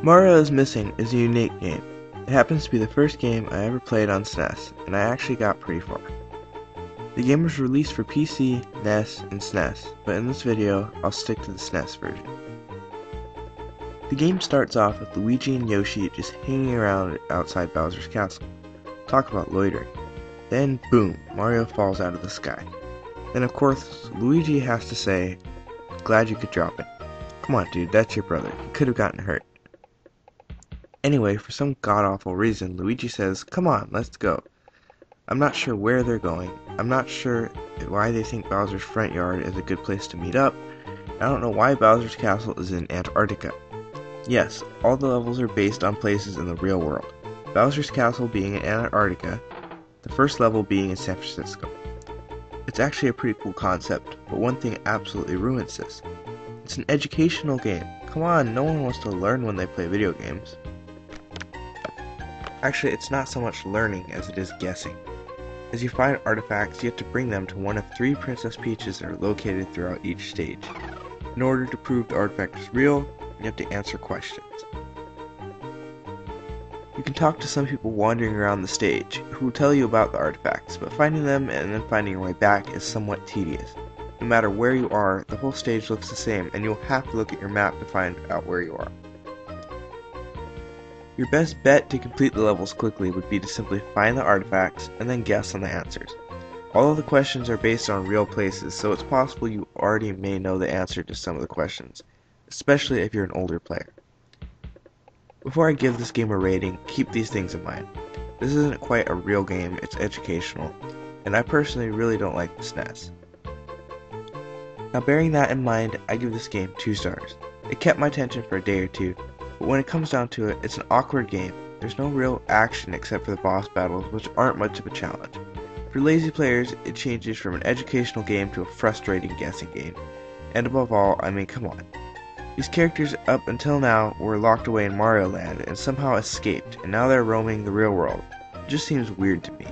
Mario is Missing is a unique game. It happens to be the first game I ever played on SNES, and I actually got pretty far. The game was released for PC, NES, and SNES, but in this video, I'll stick to the SNES version. The game starts off with Luigi and Yoshi just hanging around outside Bowser's castle. Talk about loitering. Then, boom, Mario falls out of the sky. Then of course, Luigi has to say, "Glad you could drop it. Come on dude, that's your brother. He could have gotten hurt." Anyway, for some god-awful reason, Luigi says, "Come on, let's go." I'm not sure where they're going. I'm not sure why they think Bowser's front yard is a good place to meet up. I don't know why Bowser's castle is in Antarctica. Yes, all the levels are based on places in the real world. Bowser's castle being in Antarctica, the first level being in San Francisco. It's actually a pretty cool concept, but one thing absolutely ruins this. It's an educational game. Come on, no one wants to learn when they play video games. Actually, it's not so much learning as it is guessing. As you find artifacts, you have to bring them to one of 3 Princess Peaches that are located throughout each stage. In order to prove the artifact is real, you have to answer questions. You can talk to some people wandering around the stage, who will tell you about the artifacts, but finding them and then finding your way back is somewhat tedious. No matter where you are, the whole stage looks the same, and you'll have to look at your map to find out where you are. Your best bet to complete the levels quickly would be to simply find the artifacts and then guess on the answers. All of the questions are based on real places, so it's possible you already may know the answer to some of the questions, especially if you're an older player. Before I give this game a rating, keep these things in mind. This isn't quite a real game, it's educational, and I personally really don't like the SNES. Now bearing that in mind, I give this game 2 stars. It kept my attention for a day or two, but when it comes down to it, it's an awkward game. There's no real action except for the boss battles, which aren't much of a challenge. For lazy players, it changes from an educational game to a frustrating guessing game. And above all, I mean, come on. These characters up until now were locked away in Mario Land and somehow escaped, and now they're roaming the real world. It just seems weird to me.